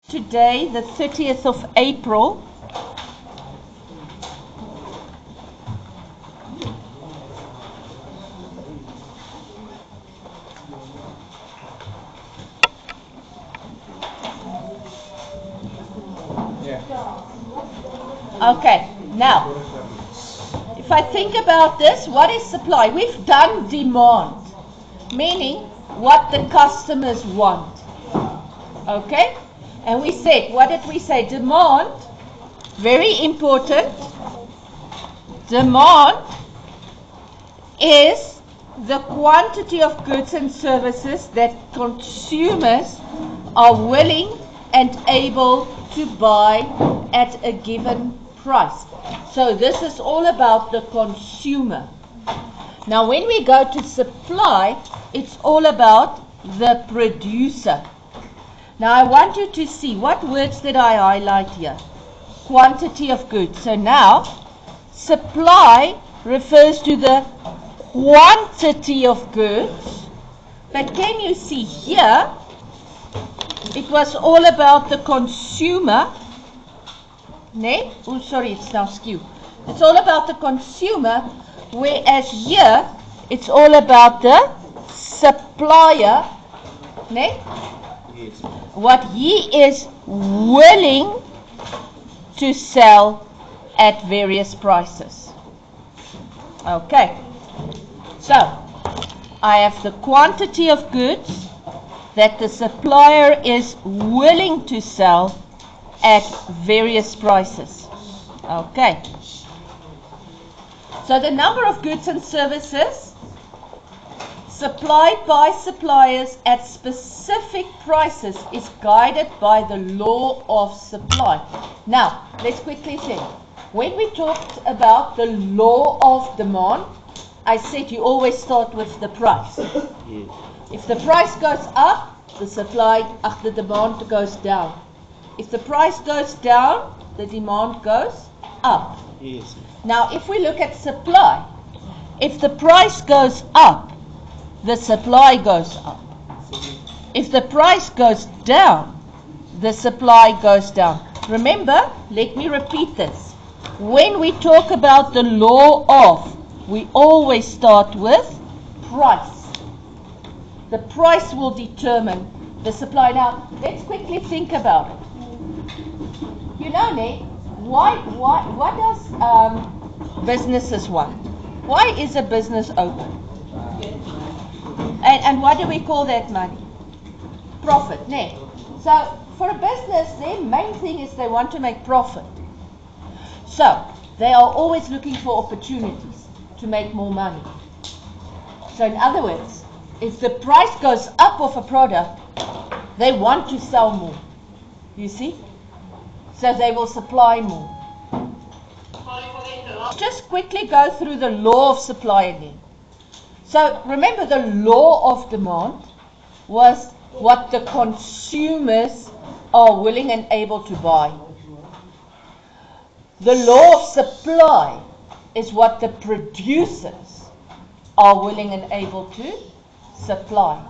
Today, the 30th of April, okay, now, if I think about this, what is supply? We've done demand, meaning what the customers want, okay? And we said, what did we say? Demand, very important, demand is the quantity of goods and services that consumers are willing and able to buy at a given price. So this is all about the consumer. Now when we go to supply, it's all about the producer. Now I want you to see, what words did I highlight here? Quantity of goods. So now, supply refers to the quantity of goods. But can you see here, it was all about the consumer. Nee? Oh, sorry, it's now skewed. It's all about the consumer, whereas here, it's all about the supplier. Nee? Yes. What he is willing to sell at various prices. Okay, so I have the quantity of goods that the supplier is willing to sell at various prices. Okay, so the number of goods and services supplied by suppliers at specific prices is guided by the law of supply. Now, let's quickly say, when we talked about the law of demand, I said you always start with the price. Yes. If the price goes up, the demand goes down. If the price goes down, the demand goes up. Yes. Now, if we look at supply, if the price goes up, the supply goes up. If the price goes down, the supply goes down. Remember, let me repeat this. When we talk about the law of, we always start with price. The price will determine the supply. Now, let's quickly think about it. You know, Nick, what does businesses want? Why is a business open? And what do we call that money? Profit, ne? So, for a business, their main thing is they want to make profit. So, they are always looking for opportunities to make more money. So, in other words, if the price goes up of a product, they want to sell more. You see? So, they will supply more. Just quickly go through the law of supply again. So remember, the law of demand was what the consumers are willing and able to buy. The law of supply is what the producers are willing and able to supply.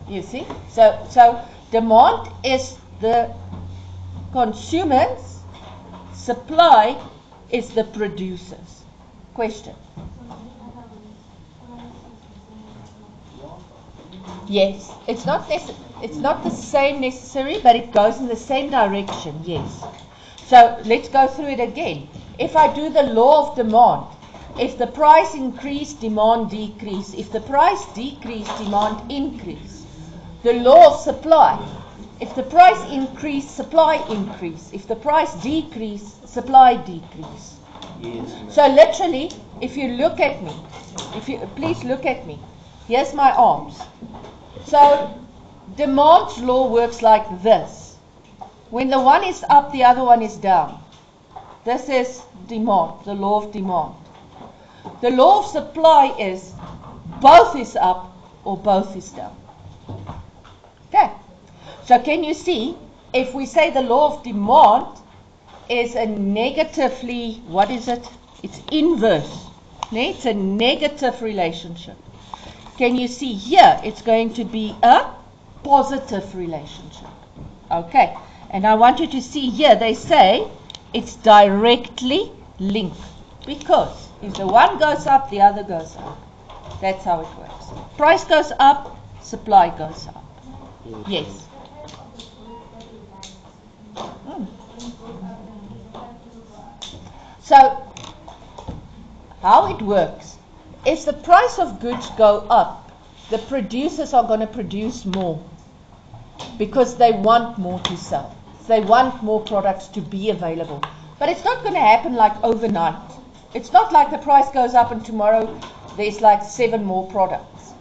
You see? So demand is the consumers, supply is the producers. Question? Yes, it's not the same necessary, but it goes in the same direction, yes. So let's go through it again. If I do the law of demand, if the price increase, demand decrease. If the price decrease, demand increase. The law of supply, if the price increase, supply increase. If the price decrease, supply decrease. Yes. So literally, if you look at me, please look at me. Here's my arms. So, demand's law works like this. When the one is up, the other one is down. This is demand, the law of demand. The law of supply is both is up or both is down. Okay. So can you see, if we say the law of demand is a negatively, what is it? It's inverse. It's a negative relationship. Can you see here, it's going to be a positive relationship. Okay, And I want you to see here, they say it's directly linked. Because if the one goes up, the other goes up. That's how it works. Price goes up, supply goes up. Yes. So, how it works, if the price of goods go up, the producers are going to produce more because they want more to sell. They want more products to be available. But it's not going to happen like overnight. It's not like the price goes up and tomorrow there's like 7 more products,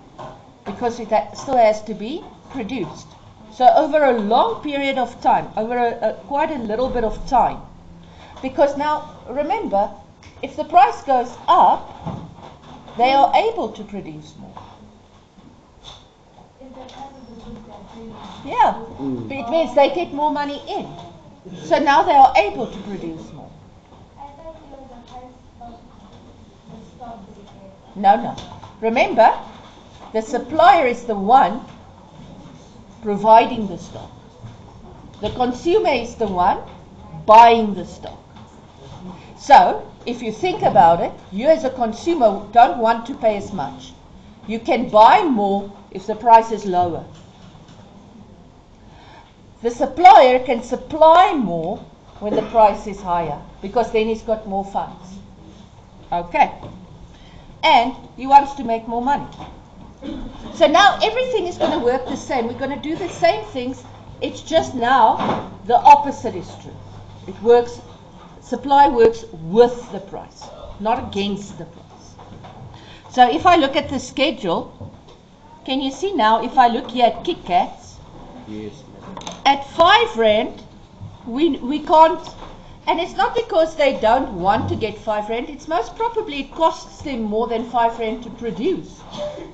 because it still has to be produced. So over a long period of time, over quite a little bit of time, because now remember, if the price goes up, they are able to produce more. Yeah, it means they get more money in. So now they are able to produce more. No. Remember, the supplier is the one providing the stock. The consumer is the one buying the stock. So, if you think about it, you as a consumer don't want to pay as much. You can buy more if the price is lower. The supplier can supply more when the price is higher, because then he's got more funds. Okay. And he wants to make more money. So now everything is going to work the same. We're going to do the same things. It's just now the opposite is true. It works, supply works with the price, not against the price. So if I look at the schedule, can you see now, if I look here at Kit Kats, Yes. at 5 Rand, we can't, and it's not because they don't want to get 5 Rand, it's most probably it costs them more than 5 Rand to produce.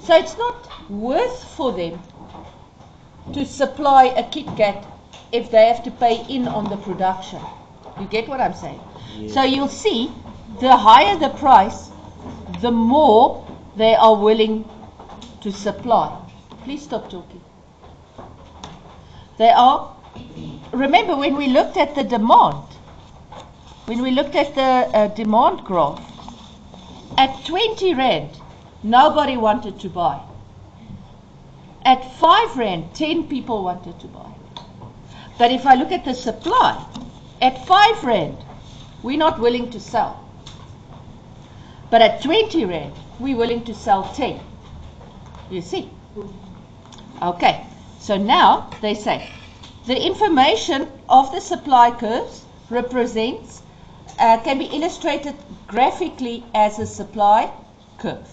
So it's not worth for them to supply a Kit Kat if they have to pay in on the production. You get what I'm saying? Yes. So you'll see, the higher the price, the more they are willing to supply. Please stop talking. They are, remember when we looked at the demand, when we looked at the demand graph, at 20 Rand, nobody wanted to buy. At 5 Rand, 10 people wanted to buy. But if I look at the supply, at 5 Rand, we're not willing to sell. But at 20 Rand, we're willing to sell 10. You see? Okay. So now they say the information of the supply curves represents, can be illustrated graphically as a supply curve.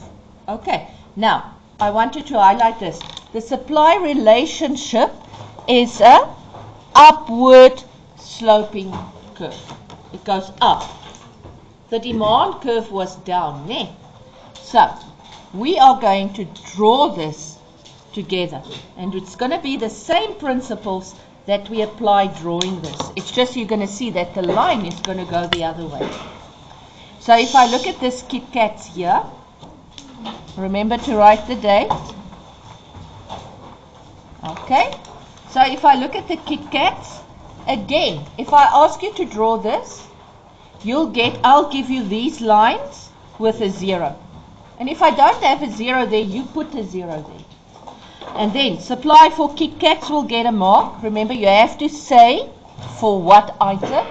Okay, now I want you to highlight this. The supply relationship is a upward sloping curve. It goes up. The demand curve was down there. So we are going to draw this together, and it's going to be the same principles that we apply drawing this. It's just you're going to see that the line is going to go the other way. So if I look at this Kit Kats here, remember to write the date. Okay, so if I look at the Kit Kats, again, if I ask you to draw this, I'll give you these lines with a 0. And if I don't have a 0 there, you put a 0 there. And then supply for Kit Kats will get a mark. Remember, you have to say for what item.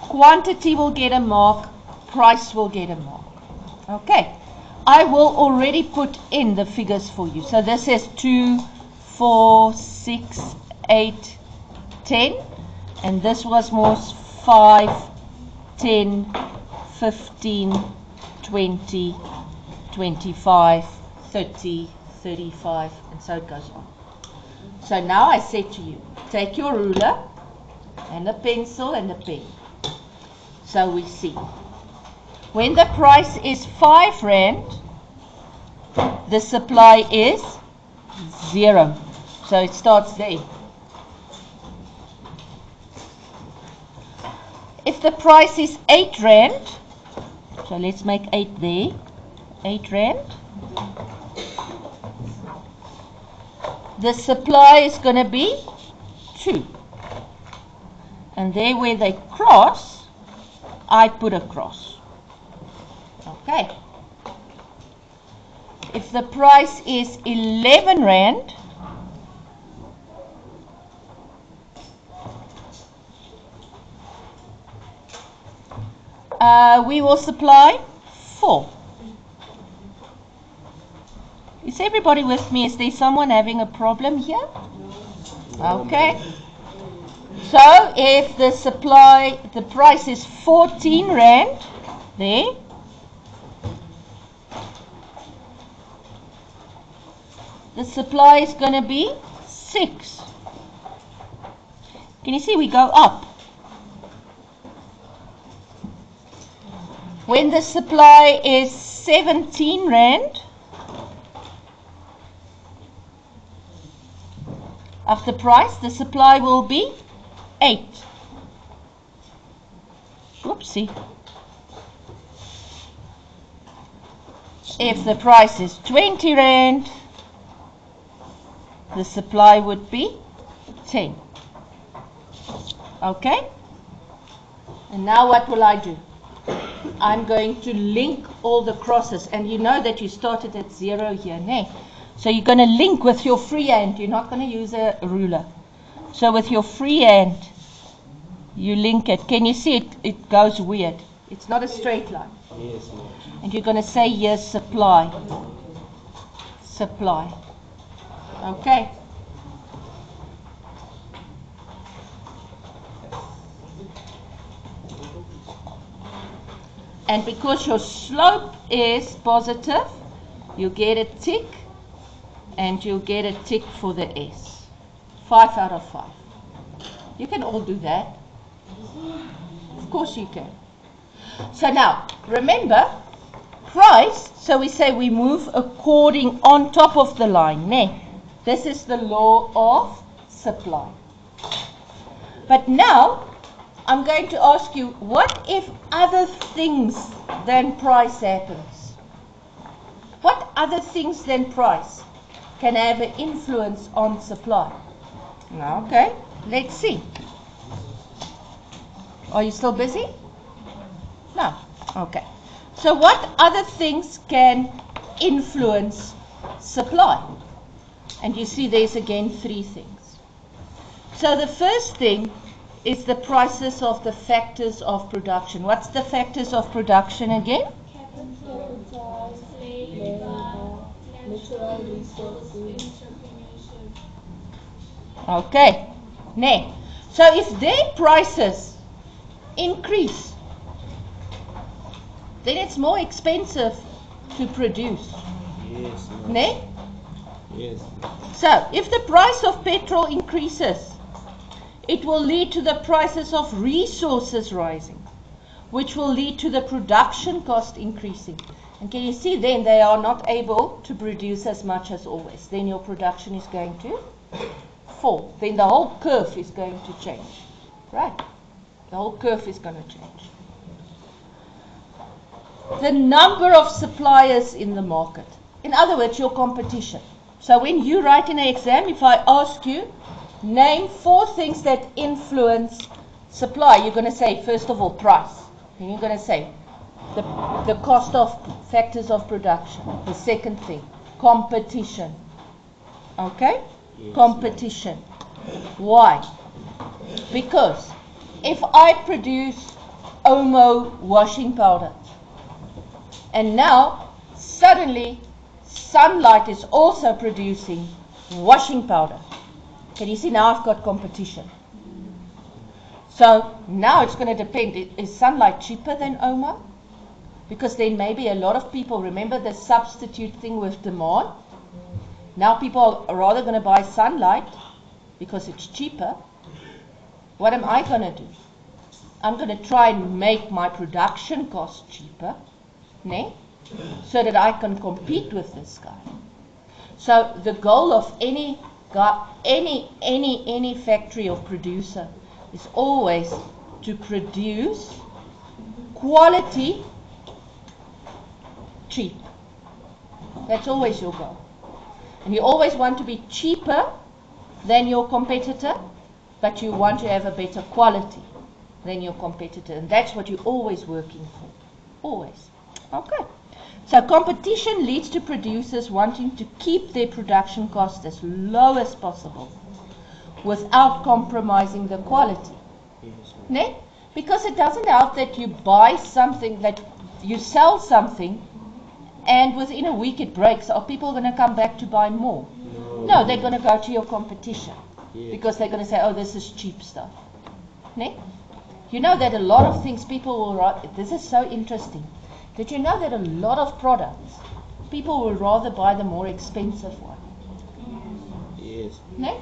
Quantity will get a mark. Price will get a mark. Okay. I will already put in the figures for you. So this is 2, 4, 6, 8, 10. And this was more 5, 10, 15, 20, 25, 30, 35, and so it goes on. So now I say to you, take your ruler and a pencil and a pen. So we see. When the price is 5 Rand, the supply is 0. So it starts there. If the price is 8 Rand, so let's make 8 there, 8 Rand, the supply is going to be 2. And there where they cross, I put a cross. Okay. If the price is 11 Rand, we will supply 4. Is everybody with me? Is there someone having a problem here? Okay. So if the price is 14 Rand, there. The supply is going to be 6. Can you see we go up? When the supply is 17 Rand, of the price, the supply will be 8. Whoopsie. If the price is 20 Rand, the supply would be 10. Okay? And now what will I do? I'm going to link all the crosses, and you know that you started at 0 here, ne? So you're going to link with your free hand. You're not going to use a ruler. So with your free hand, you link it. Can you see it? It goes weird. It's not a straight line. Yes, ma'am. And you're going to say, yes, supply. Supply. Okay. And because your slope is positive, you get a tick, and you'll get a tick for the S. 5 out of 5. You can all do that. Of course you can. So now, remember, price, so we say we move according on top of the line. Ne? This is the law of supply. But now, I'm going to ask you, what if other things than price happens? What other things than price can have an influence on supply? Okay, let's see. Are you still busy? No. Okay. So what other things can influence supply? And you see there's again 3 things. So the first thing is the prices of the factors of production. What's the factors of production again? Capital, labor, natural resources, entrepreneurship. Okay. Ne. So if their prices increase, then it's more expensive to produce. Yes, ma'am. Ne? Yes. So if the price of petrol increases, it will lead to the prices of resources rising, which will lead to the production cost increasing. And can you see then they are not able to produce as much as always. Then your production is going to fall. Then the whole curve is going to change. Right? The whole curve is going to change. The number of suppliers in the market. In other words, your competition. So when you write in an exam, if I ask you, name 4 things that influence supply, you're going to say, first of all, price. And you're going to say the cost of factors of production. The second thing, competition. Okay? Yes. Competition. Why? Because if I produce Omo washing powder, and now suddenly Sunlight is also producing washing powder, can you see now I've got competition? So now it's going to depend. Is Sunlight cheaper than Omo? Because then maybe a lot of people, remember the substitute thing with demand? Now people are rather going to buy Sunlight because it's cheaper. What am I going to do? I'm going to try and make my production cost cheaper, ne? So that I can compete with this guy. So the goal of any factory or producer is always to produce quality cheap. That's always your goal. And you always want to be cheaper than your competitor but you want to have a better quality than your competitor, and that's what you're always working for. Always. Okay. So competition leads to producers wanting to keep their production costs as low as possible without compromising the quality. Yes, Ne? Because it doesn't help that you buy something, that you sell something, and within a week it breaks. Are people going to come back to buy more? No, they're going to go to your competition. Yes. Because they're going to say, oh, this is cheap stuff. Ne? You know that a lot of things people will write, this is so interesting. Did you know that a lot of products, people will rather buy the more expensive one? Yes. Ne?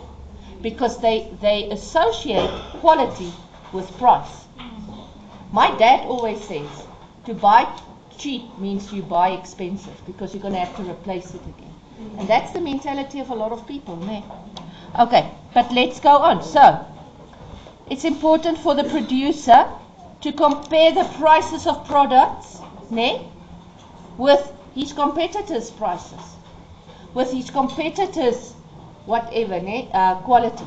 Because they associate quality with price. My dad always says, to buy cheap means you buy expensive, because you're going to have to replace it again. And that's the mentality of a lot of people. Ne? Okay, but let's go on. So, it's important for the producer to compare the prices of products, ne, with his competitors' prices, with his competitors' whatever, ne, quality.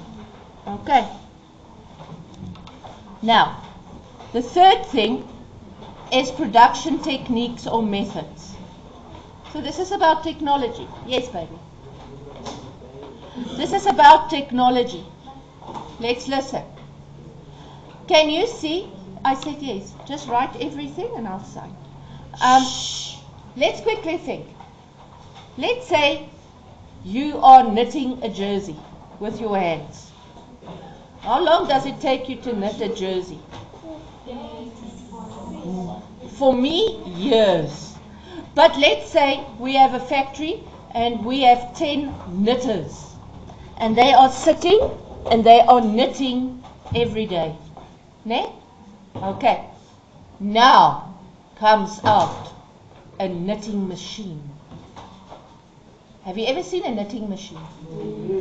Okay. Now, the third thing is production techniques or methods. So this is about technology. Yes, baby. This is about technology. Let's listen. Can you see? I said yes. Just write everything and I'll sign. Let's quickly think. Let's say you are knitting a jersey with your hands. How long does it take you to knit a jersey? For me, years. But let's say we have a factory and we have 10 knitters. And they are sitting and they are knitting every day. Ne? Okay. Now comes out a knitting machine. Have you ever seen a knitting machine?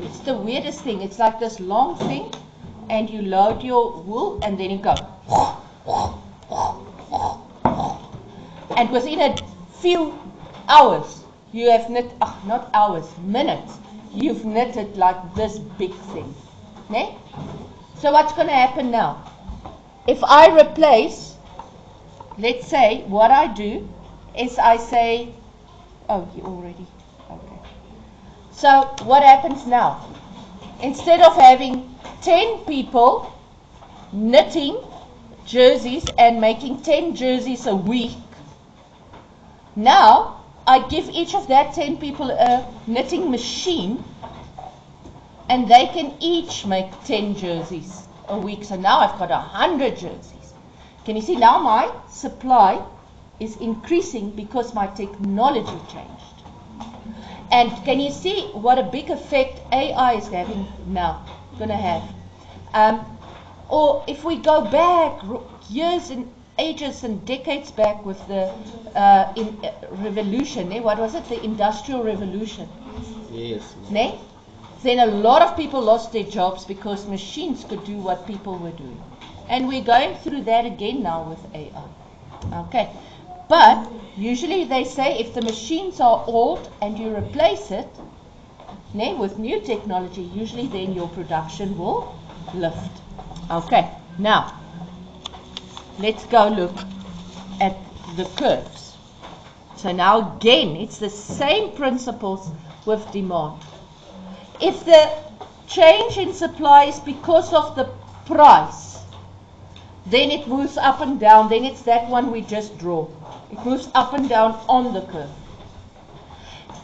It's the weirdest thing. It's like this long thing, and you load your wool, and then you go. And within a few hours, you have knit, not hours, minutes, you've knitted like this big thing. Ne? So what's going to happen now? If I replace, let's say, what I do is I say, oh, you already, okay. So what happens now? Instead of having 10 people knitting jerseys and making 10 jerseys a week, now I give each of that 10 people a knitting machine, and they can each make 10 jerseys a week. So now I've got 100 jerseys. Can you see now my supply is increasing because my technology changed? And can you see what a big effect AI is having now, going to have? Or if we go back years and ages and decades back with the revolution, what was it? The Industrial Revolution. Yes. Ne? Then a lot of people lost their jobs because machines could do what people were doing. And we're going through that again now with AI. Okay. But usually they say if the machines are old and you replace it with new technology, usually then your production will lift. Okay. Now, let's go look at the curves. So now again, it's the same principles with demand. If the change in supply is because of the price, then it moves up and down. Then it's that one we just draw. It moves up and down on the curve.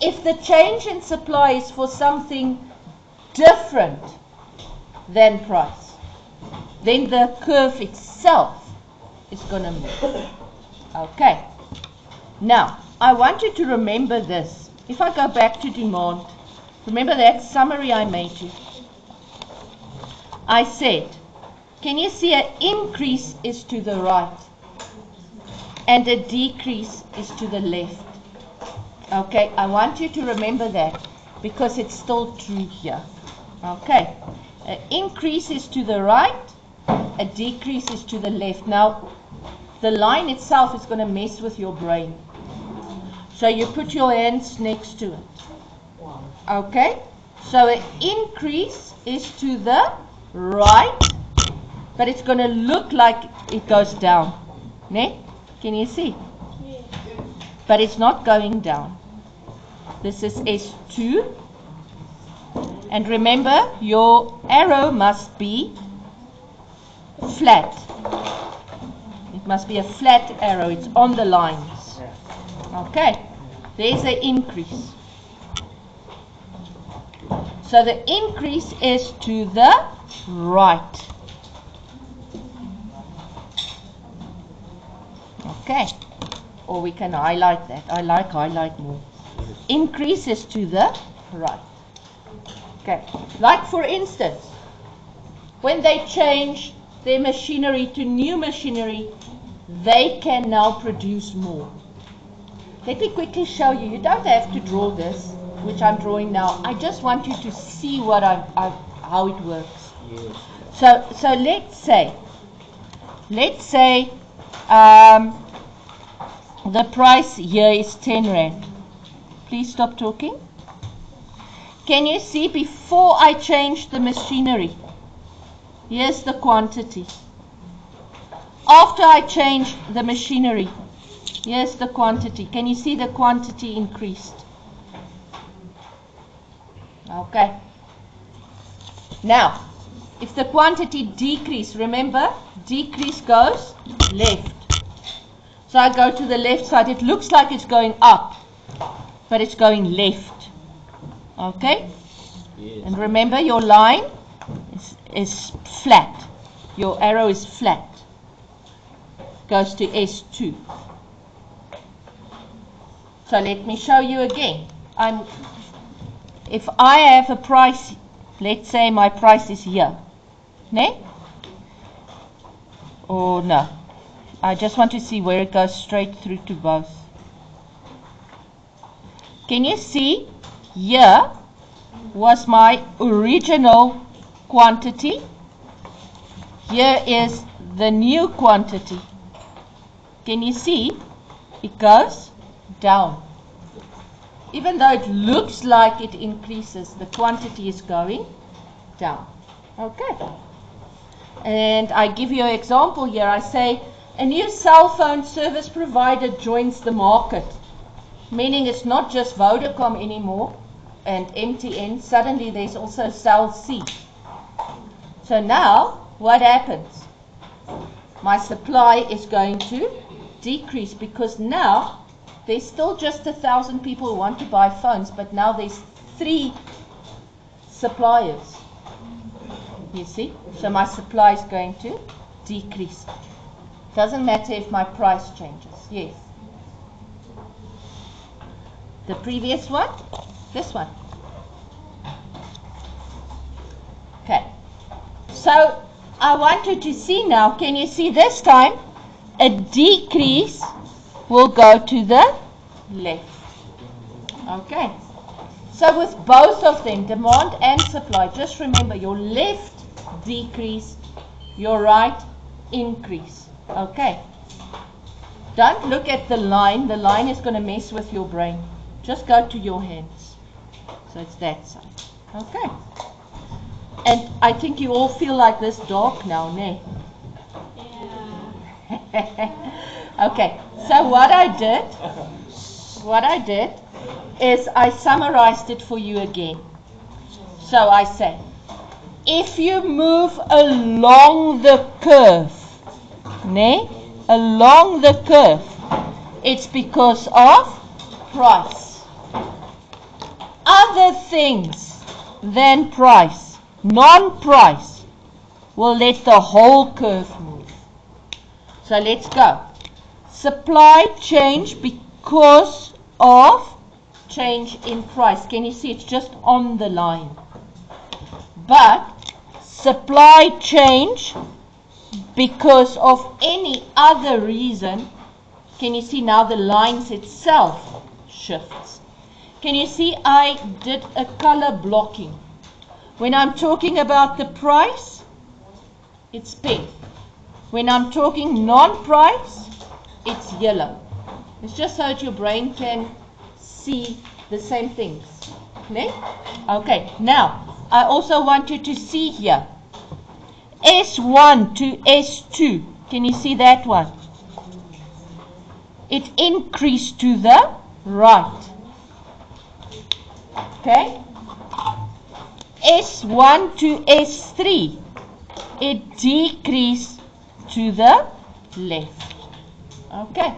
If the change in supply is for something different than price, then the curve itself is going to move. Okay. Now, I want you to remember this. If I go back to demand, remember that summary I made you. I said, can you see an increase is to the right and a decrease is to the left? Okay, I want you to remember that because it's still true here. Okay, an increase is to the right, a decrease is to the left. Now, the line itself is going to mess with your brain. So you put your hands next to it. Okay, so an increase is to the right, but it's going to look like it goes down. Ne? Can you see? Yes. But it's not going down. This is S2. And remember, your arrow must be flat. It must be a flat arrow. It's on the lines. Okay. There's the increase. So the increase is to the right. Okay. Or we can highlight that. I like highlight more. Increase is to the right. Okay. Like for instance, when they change their machinery to new machinery, they can now produce more. Let me quickly show you. You don't have to draw this, which I'm drawing now. I just want you to see what how it works. Yes. So let's say the price here is 10 Rand. Please stop talking. Can you see before I change the machinery? Here's the quantity. After I change the machinery, here's the quantity. Can you see the quantity increased? Okay. Now, if the quantity decrease, remember, decrease goes left. So I go to the left side. It looks like it's going up, but it's going left. Okay? Yes. And remember, your line is flat. Your arrow is flat. Goes to S2. So let me show you again. If I have a price, let's say my price is here. Ne? Or no. I just want to see where it goes straight through to both. Can you see? Here was my original quantity. Here is the new quantity. Can you see? It goes down. Even though it looks like it increases, the quantity is going down. Okay. And I give you an example here. I say a new cell phone service provider joins the market. Meaning it's not just Vodacom anymore and MTN. Suddenly there's also Cell C. So now what happens? My supply is going to decrease because now there's still just 1,000 people who want to buy phones, but now there's 3 suppliers. You see? So my supply is going to decrease. Doesn't matter if my price changes. Yes. The previous one, this one. Okay. So I want you to see now, can you see this time? A decrease will go to the left. Okay. So with both of them, demand and supply, just remember your left decrease, your right increase. Okay. Don't look at the line. The line is going to mess with your brain. Just go to your hands. So it's that side. Okay. And I think you all feel like this dark now, ne? Yeah. Okay. So what I did is I summarized it for you again. So I say, if you move along the curve, ne? Along the curve, it's because of price. Other things than price, non-price, will let the whole curve move. So let's go. Supply change because of change in price. Can you see it's just on the line? But supply change because of any other reason, can you see now the lines itself shifts? Can you see I did a color blocking? When I'm talking about the price, it's pink. When I'm talking non-price, it's yellow. It's just so that your brain can see the same things. Ne? Okay, now I also want you to see here. S1 to S2. Can you see that one? It increased to the right. Okay? S1 to S3. It decreased to the left. Okay.